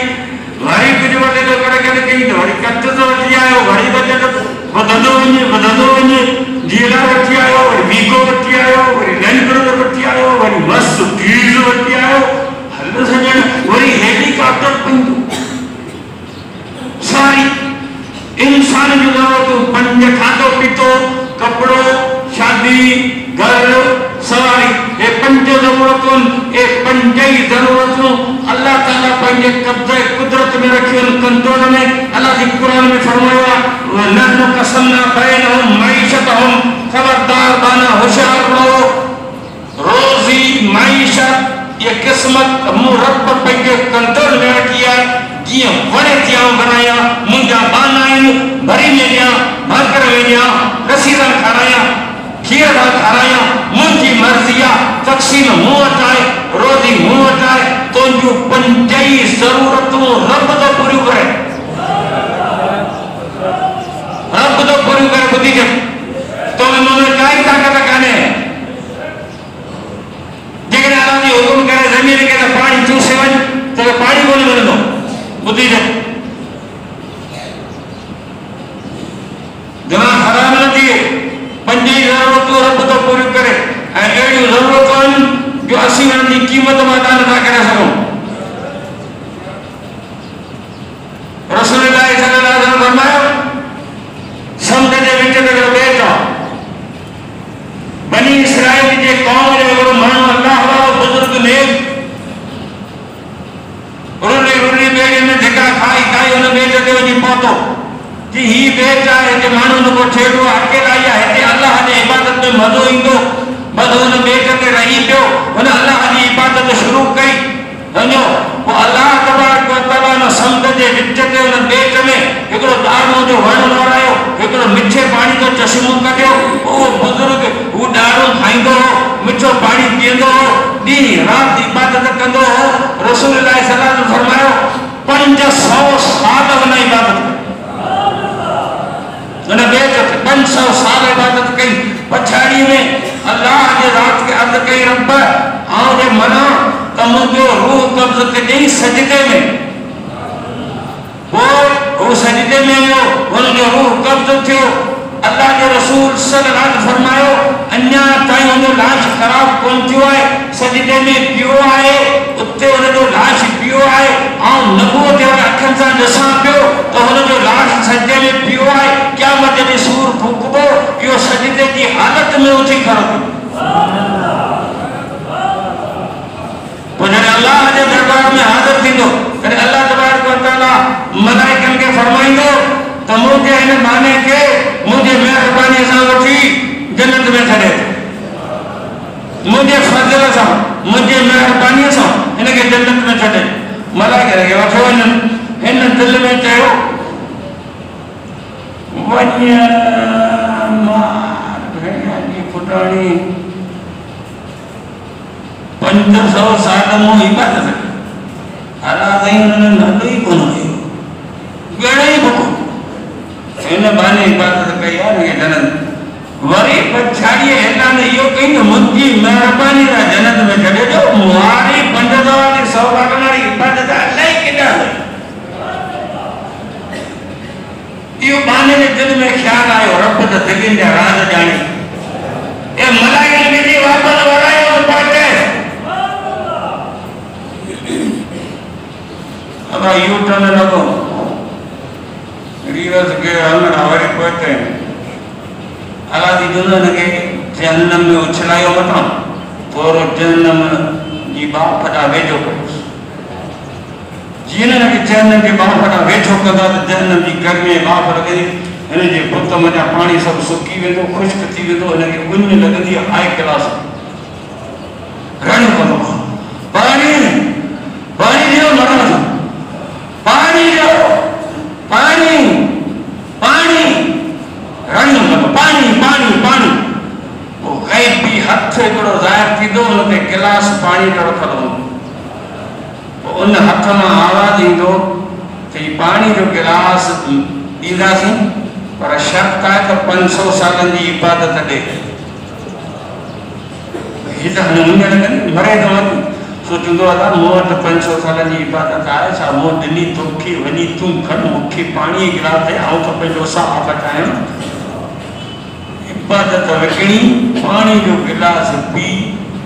वरी कुछ वटे तो कड़े कई तो वरी कट तो वठी आयो वरी बजट वधंदो वञे जीला वठी आयो वरी वीगो वठी आयो वरी रेंज रोवर वठी आयो वरी मस्त कीज वठी आयो हल सजण वरी हेलीकॉप्टर पंजो सारी इंसान जो जरूरत पंज खाधो पीतो कपड़ो शादी घर सवारी ये पंज जरूरतों ये पंज ही जरूरतों अल्लाह ताला पंजे कब्जे कुदरत में रखी उन कंट्रोल में अल्लाह जी कुरान में फरमाया नहनु कसमना बैनहुम मईशतहुम खबरदार बाना होशियार रहो रोजी मईशत ये किस्मत रब पंजे कंट्रोल में रखी है जिया वड़े तिया बनाया मुंजा बाना भरी में दिया भाकर में दिया रसीदा खाराया खीर खाराया मुंजी मर्जिया तकसीम मुंह वटाए रोजी मुंह वटाए तो जो पंजई जरूरतों रब तो पूरी करे बुद्धि जब तो इन्होंने काई ताकत काने जेकर अल्लाह जी हुकुम करे जमीन के ना पानी चूसे वन तो पानी कोन मिलंदो बुद्धि जब दिमाग खराब न थिए पंजी जरूरतों रब तो पूरी करे ऐं अहिड़ियूं ज़रूरतूं आहिनि जो असीं हुननि जी क़ीमत मां अदा नथा करे सघूं रसूल सल्लल्लाहु अलैहि वसल्लम फरमायो समुंड जे विच में हिकिड़ो ॿेट आहे बनी इसराइल जे क़ौम जो हिकिड़ो माण्हू अल्लाह वारो बुज़ुर्ग नेक रुली ॿेड़ीअ में धिका खाई हुन ॿेट ते वञी पहुतो जी ही ॿेट आहे हिते माण्हू न को छेड़ो अकेला ई आहे हिते अल्लाह जी इबादत में मज़ो ईंदो बस हुन ॿेट ते रही पियो हुन अल्लाह जी इबादत शुरू कई वञो पोइ अल्लाह तबारक व तआला न समुंड जे विच ते हुन ॿेट में हिकिड़ो ॾाढ़ो जो वण लहरायो हिकिड़ो मिठे पाणी जो चश्मो कढियो उहो बुज़ुर्ग हू ॾाढ़ो खाईंदो हो मिठो पाणी पीअंदो हो ॾींहुं राति इबादत कंदो हो रसूल सल्लल्लाहु अलैहि वसल्लम फरमायो 500 साल हुन इबादत हुन ॿेट 500 साल इबादत कई पछाड़ी में अल्लाह जे रात के अर्ज कई रब आओ जे मना त मुंहिंजो रूह कब्ज़ कई सजदे में वो सजदे में हो उनजो रूह कब्ज़ थियो अल्लाह के रसूल सल्लल्लाहु अलैहि वसल्लम फरमायो अन्या ताईं उनजो लाश खराब कोन थियो आहे सजदे में पियो आहे उते उनजो लाश पियो आहे ऐं नबूअत वारे अखियुनि सां ॾिसां पियो त हुनजो लाश सजदे में पियो आहे क़यामत जे सूर फूकबो इहो सजदे जी हालत में उथी खड़ो पोइ जॾहिं अल्लाह जे दरबार में हाज़िर थींदो तॾहिं अल्लाह तबारक व तआला मलाइकनि खे फरमाईंदो त मुंहिंजे हिन माने खे मुंहिंजे महिरबानी सां वठी जन्नत में छॾे मुंहिंजे फज़ल सां मुंहिंजे महिरबानी सां हिनखे जन्नत में छॾे मलाइकनि खे वठो हिन दिलि में चयो वञ पुटाणी 500 साल मूं इबादत अला साईं हुननि नालो ई कोन हुयो घणेई बुको हिन बहाने इबादत कई आहे हिनखे जन्नत वरी पछाड़ीअ ऐलान इहो कई त मुंहिंजी महिरबानी सां जन्नत में छॾे ॾियो मुहारी 500 वारी 100 सालनि वारी इबादत अलाही केॾा इहो बहाने जे दिलि में ख़्यालु आयो रब त दिलनि जा राज़ ॼाणे ए मलाइकनि खे वापसि वरायो पाटे अब यू टर्न लगो रिवर्स के हलण वरी पहुते अला दी दुल्हन के जहन्नम में उछलायो मथां पोरो जहन्नम जी बाप ॾा वेझो कयोसि जीअं हिनखे जहन्नम जे बाप ॾा वेझो कंदा त जहन्नम जी गर्मी बाप लॻंदी हिन जे पुत मथां पाणी सभु सुकी वेंदो ख़ुश्क थी वेंदो हिनखे उञ लॻंदी हाई क्लास रड़ियो कंदो पाणी पाणी ॾियो मरण पानी लो पानी पानी रंग में पानी पानी पानी वो गैबी हथ हिकिड़ो ज़ाहिर थींदो उनते गिलास पानी जो रखल हूंदो उन हथ मां आवाज़ ईंदो त ही पानी जो गिलास ॾींदासीं पर शर्त आहे त 500 सालनि जी इबादत ॾे हीअ त हाणे मुंहिंजे लॻनि मरे त सोचंदो आहे मूं वटि 500 सालनि जी इबादत आहे छा मूं ॾिनी तोखे वञी तूं खण मूंखे पाणी जी गिलास ॾे आउं त पंहिंजो साहु बचायां इबादत विकिणी पाणी जो गिलास पी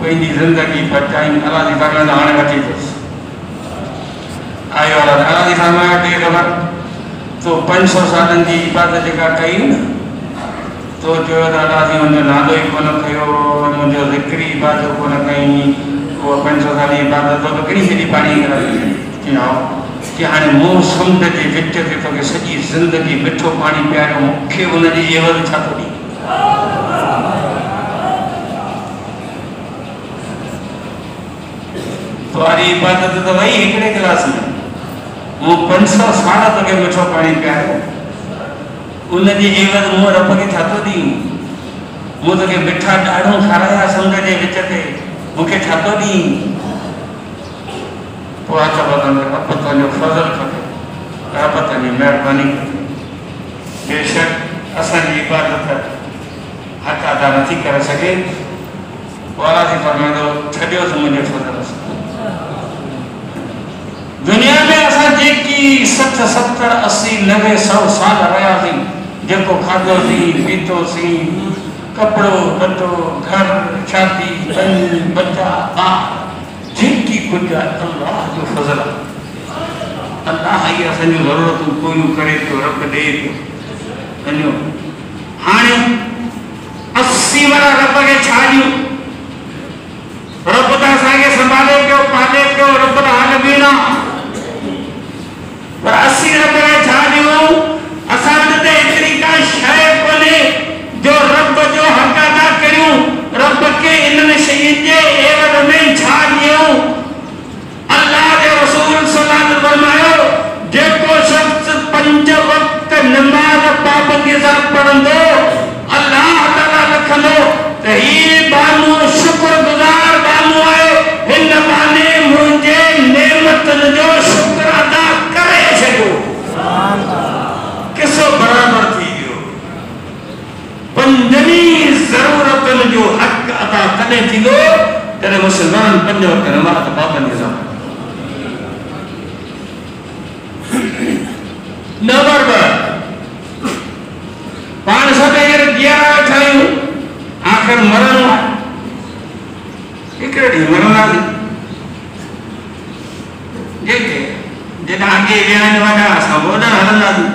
पंहिंजी ज़िंदगी बचाई अलाह जी फरमाईंदो हाणे वठी अचुसि आयो अलाह जी फरमायो टे ख़बर तो 500 सालनि जी इबादत जेका कई न तो चयो त अलाह जी हुनजो नालो ई कोन खयो मुंहिंजो ज़िक्र इबादत कोन कई वो 500 साल इबादत तो कड़ी सॼी पाणी कि हाणे मूं समुंड जे विच ते तोखे सॼी ज़िंदगी मिठो पाणी पीआरियो मूंखे हुनजी एवज़ छा थो ॾी तुम्हारी इबादत तो वही हिकिड़े गिलास में मूं 500 साल तोखे मिठो पाणी पीआरियो उनजी एवज़ मूं रब खे छा थो ॾी मूं तोखे मिठा ॾाढो खाराया समुंड जे विच ते मूंखे छा थो ॾी पोइ हथ वधंदो रब तुंहिंजो फज़ल खपे रब तुंहिंजी महिरबानी खपे बेशक असांजी इबादत हक़ अदा नथी करे सघे पोइ अलाह जी फरमाईंदो छॾियोसि मुंहिंजे फज़ल सां दुनिया में असां जेकी 60 70 80 90 100 साल रहियासीं जेको खाधोसीं पीतोसीं कपड़ो लटो घर शादी बच्चा जेकी कुछ अल्लाह जो फज़ल अल्लाह ही असांजूं ज़रूरतूं पूरियूं करे थो रब ॾे थो हाणे 80 वारा रब खे छा ॾियूं रब त असांखे संभाले पियो पाले पियो रब हाल बीना पर 80 रब खे छा ॾियूं असां वटि त एतिरी का शइ कोन्हे जो रब जो हक़ अदा करियूं रब के इन्हनि शयुनि जे एवज़ में छा ॾियूं अल्लाह जे रसूल सल्लल्लाहु अलैहि वसल्लम फरमायो जेको शख़्स 5 वक़्त नमाज़ पाबंदी सां पढ़ंदो अल्लाह ताला लिखंदो त ही बानू शुक्रगुज़ार बानू आहे हिन बहाने मुंहिंजे नेमतुनि जो शुक्र अदा करे छॾियो किसो बराबरि थी वियो पंजनी जरूरतन जो हक अता तने थींदो तने मुसलमान पंज वक्त नमाज पाबंद जा। नंबर 2 पाण सब गिया ठायूं आखिर मरण एक मरण जेके जेना आगे वियान वाला असां बोडा हलंदासीं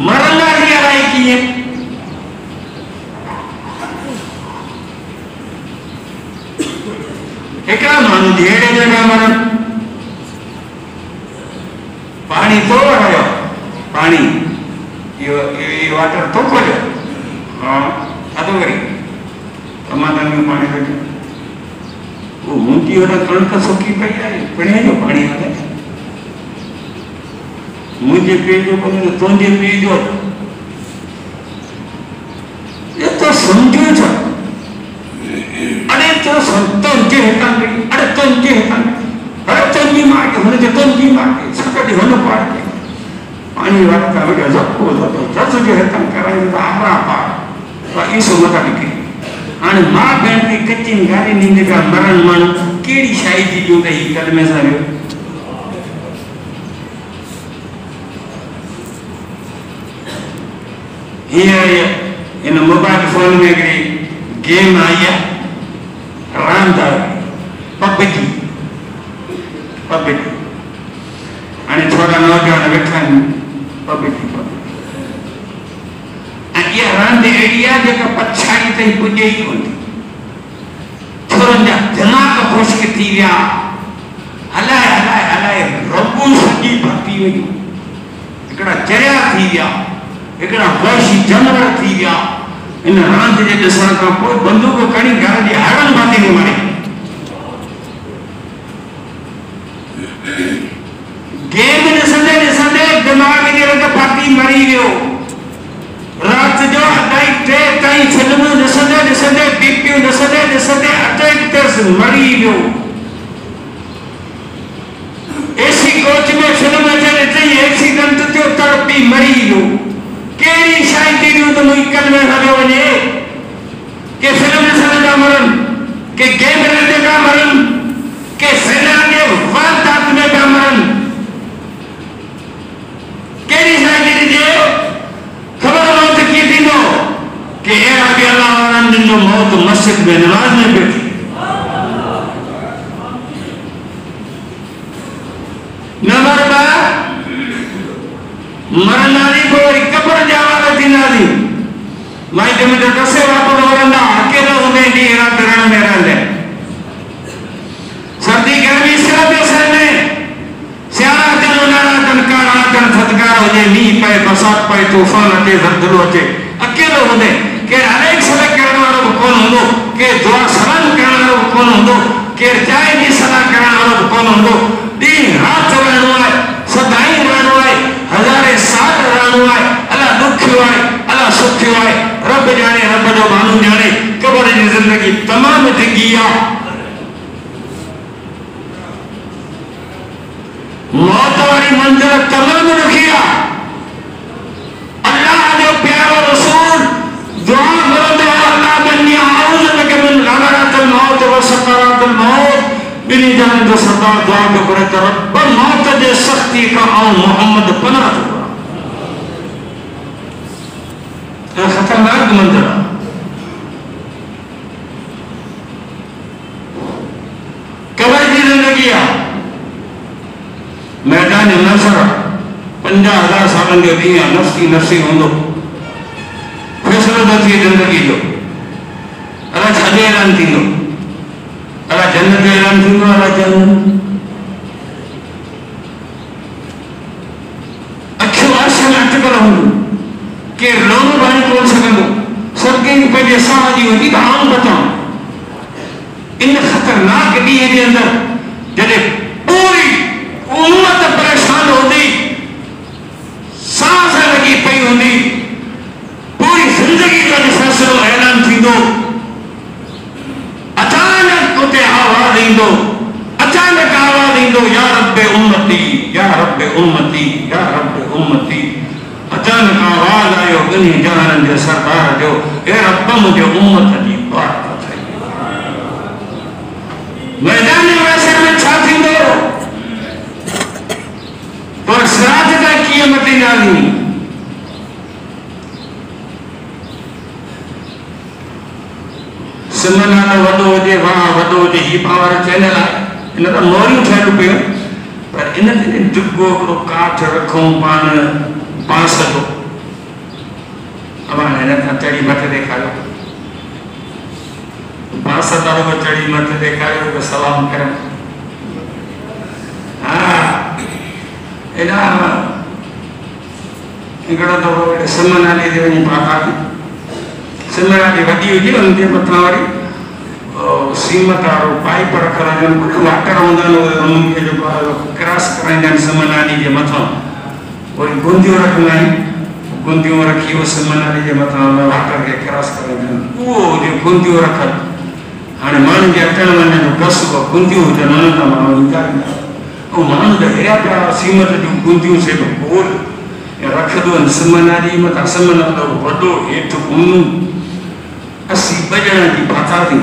मरंदासीं अलाए कीअं। हिकिड़ा माण्हू जहिड़े जॻह मरनि पाणी तो आयो पाणी इहो वाटर तो खोलियो हाँ छा थो करी टमाटनि में पाणी कढियो वो मुंडी वाला कणक सुकी पई आहे पिणे जो पाणी हले मुंहिंजे पीउ जो कोन्हे तुंहिंजे पीउ जो ये तो समझो छा अरे तो तुंहिंजे हितां कई अरे तुंहिंजे हितां अरे तुंहिंजी मां खे हुनजे तुंहिंजी मां खे सकट हुन पाण खे पाणी वारा वॾा ज़को ज़को जस जे हितां कराई त आरा पार पर ईसो मथा ॾिठी हाणे मां भेण खे कची गाड़ी नींद का मरण माण्हू कहिड़ी शाही जी ॾियूं त हीउ कलमे सां वियो हींअर इन मोबाइल फोन में हिकिड़ी गेम आई आहे रांदि आहे पबजी हाणे थोरा नौजवान वेठा आहिनि पबजी ऐं इहा रांदि अहिड़ी आहे जेका पछाड़ी ताईं पुॼे ई कोन थी थोरनि जा दिमाग़ खुश्क थी विया हलाए हलाए हलाए रगूं सॼी फाटी वई हिकिड़ा चरिया थी विया हिकिड़ा वहशी जानवर थी विया इन रांदि जे ॾिसण खां पोइ बंदूक खणी घर जी हड़नि भाती में मारे गेम ॾिसंदे ॾिसंदे दिमाग़ जी रग फाटी मरी वियो रात जो 2:30 ताईं फिल्मूं ॾिसंदे ॾिसंदे बीपियूं ॾिसंदे ॾिसंदे अटैक ते मरी वियो एसी कोच में फिल्म अचनि अचई एक्सीडेंट थियो तड़पी मरी वियो कहिड़ी शाही कहिड़ियूं त मुंहिंजी कलमे हलियो वञे के फिल्म ॾिसण जा मरनि के गेम रंदे जा मरनि के सेना जे वारदात में जा मरनि कहिड़ी शाही ॾिजे ख़बर मौत कीअं थींदो कि अहिड़ा बि अलाह वारनि जिन जो मौत मस्जिद में नमाज़ में पियो थी नंबर 2 मरंदासीं पोइ वरी कब्र जा वार थींदासीं माइट में त टसे वापसि वरंदा अकेलो हूंदे ॾींहुं राति रण में रहंदे सर्दी गर्मी सिरत सहंदे सियारा अचनि उन्हारा अचनि काड़ा अचनि थधिकार हुजे मींहुं पए बरसाति पए तूफ़ान अचे ज़लज़लो अचे अकेलो हूंदे केरु अनेक सलाह करण वारो बि कोन हूंदो केरु दुआ सलाम करण वारो बि कोन हूंदो केरु चांहि जी सलाह करण वारो बि कोन हूंदो ॾींहुं राति रहणो आहे सदाईं रहणो आहे हज़ारे साल रहणो आहे अलाह ॾुखियो आहे अलाह सुखियो आहे रब जाने रब जो माण्हू जाने क़ब्र जी ज़िंदगी तमामु ढिघी आहे मौत वारी मंज़िल तमामु ॾुखी आहे अल्लाह जो प्यारो रसूल दुआ घुरंदो आहे अल्लाह बन्नी आऊज़ बिक मिन गमरातिल मौत व सकरातिल मौत ॿिन्ही जान जो सरदार दुआ पियो करे त रब मौत जे सख़्ती खां ऐं मोहम्मद पनाह थो घुरां ख़तरनाक मंज़िल आहे क़ब्र जी ज़िंदगी आहे मैदान नज़र 50,000 सालनि जो ॾींहुं आहे नफ़्सी नफ़्सी हूंदो फ़ैसिलो न थिए ज़िंदगी जो अलाए छाजो ऐलान थींदो अलाए जन्नत जो ऐलान थींदो अलाए जन्नत अखियूं अर्श में अटकल हूंदियूं केरु लोन पाणी कोन सघंदो सभु पंहिंजे साह जी वॾी त आम बचाऊं इन ख़तरनाक ॾींहं जे अंदरि जॾहिं पूरी उम्मत परेशान हूंदी सांस लगी पई हूंदी पूरी ज़िंदगी जो फ़ैसिलो ऐलान थींदो अचानक उते आवाज़ ईंदो अचानक आवाज़ ईंदो या रब्बे उम्मती या रब्बे उम्मती या रब्बे उम्मती अचानक आवाज़ इन जहान के सरदार जो ए रब मुझे उम्मत की बात बताई मैदान महशर में छा थींदो पर सिरात का कीमत नाली सिमरन वडो हुजे वाह वडो हुजे ही पावर चैनल इन त मोरियूं ठहियल पियूं पर इन ते डिगो हिकिड़ो काठ रखूं पाण बांस जो अवां हिन खां चढ़ी मथे ॾेखारियो बांस तारो चढ़ी मथे ॾेखारियो त सलाम करियो हा एॾा हिकिड़ो दफ़ो सिमरन ते वञी पाता सिमरन वॾी हुजे उनजे मथां वरी सीमत वारो पाइप रखल हुजनि वाटर हूंदा आहिनि उन्हनि खे जेको क्रॉस कराईंदा आहिनि सिमरन जे मथां वरी गुंदियूं रखंदा आहिनि गुंदियूं रखी उहो सिमरन जे मथां उन वाटर खे क्रॉस कराईंदा आहिनि उहो हुजे गुंदियूं रखल हाणे माण्हुनि खे अचण वञण जो बस गुंदियूं हुजनि उन्हनि खां माण्हू ईंदा ऐं माण्हू त हेरा पिया सीमत जूं गुंदियूं से गोल रखंदो आहिनि सिमरन जे मथां सिमरन वॾो हेठि ऊन 80 ॼणनि जी बाता थी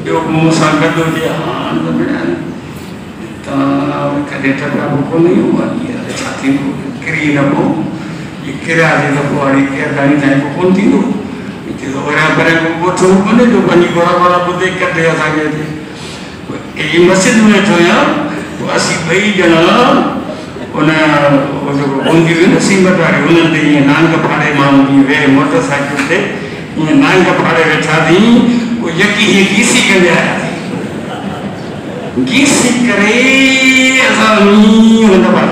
ॿियो मूंसां गॾु हुजे हा कॾहिं टका पोइ कोन छा थींदो किरी न पोइ इहे किरियासीं त पोइ हाणे केरु ताईं पोइ कोन थींदो हिते त वरिया भरिया ॻोठो कोन्हे जो पंहिंजी घोड़ा घोड़ा ॿुधे कढे असांखे हिते इहा मस्जिद में वेठो आहियां पोइ असीं ॿई ॼणा उन जेको हूंदी हुई न सीमत वारी उन्हनि ते ईअं नांग फाड़े माण्हू ईअं वेह मोटरसाइकिल ते ईअं नांग फाड़े वेठा थी वो यकी ये गीसी कर दिया गीसी करे ऐसा नहीं होता बात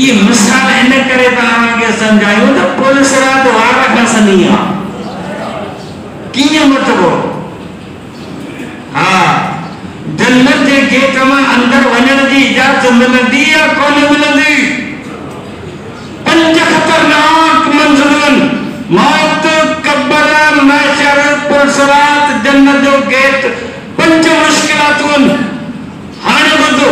ये मिसाल इन्हें करे तारा के समझायो तो पुलिस रात वारा का सनिया किया मतलब हाँ जन्नत के गेट में अंदर वजन की इजाजत मिलती या कौन मिलती पंच खतरनाक मंजिलन मौत कब्र महशर पुरसरात जन्नत जो गेट पंच मुश्किलातुन हाने बुधो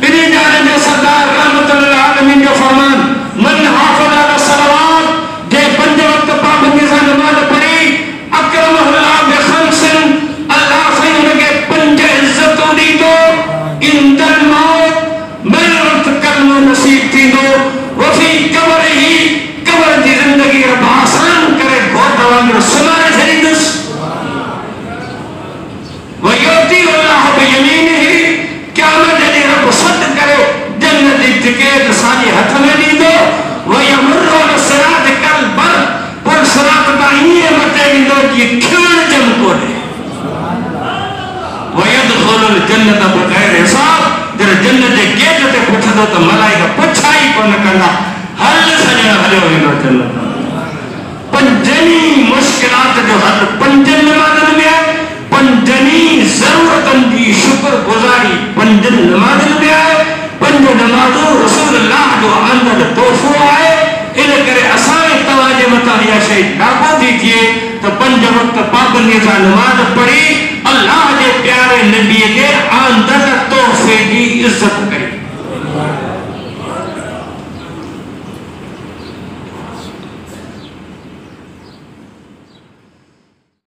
बिनी जाने जो सरदार रहमतुल्लाह आलमीन जो फरमान मन हाफिज़ अला सलावात जे पंज वक्त पाबंदी से नमाज पढ़ी अकरमहुल्लाह बिखमसिन अल्लाह से उनके पंज इज्जतों दी दो इंदल मौत मरत कलमो नसीब थी दो वफी कब्र ही कब्र की जिंदगी रब आसान करे गोद वांगुरु सुमारे छॾींदुसि वयोती अल्लाह बियमीनिही क़यामत ॾींहुं रब सॾ करे जन्नत जी टिकट असांजे हथ में ॾींदो वयमुर्रु अला सिरात कल बर पर सिरात तां ईअं मटे ॾींदो जीअं खिलण जम कोन्हे वयदखुलुल जन्नत बग़ैर हिसाब जॾहिं जन्नत जे गेट ते पुछंदो त मलाइका पुछा ई कोन कंदा हल सॼणा हलियो वेंदो जन्नत पंजनी मुश्किलात जो हल पंजनि नमाज़नि में आहे पंजनी ज़रूरतनि जी शुक्रगुज़ारी पंजनि नमाज़नि में आहे पंज नमाज़ूं रसूलुल्लाह जो आंदड़ तोहफ़ो आहे इन करे असां तव्हां जे मथां इहा शइ लागू थी थिए त पंज वक्त पाबंदीअ सां नमाज़ पढ़ी अल्लाह जे प्यारे नबीअ जे आंदड़ तोहफ़े जी इज़त कई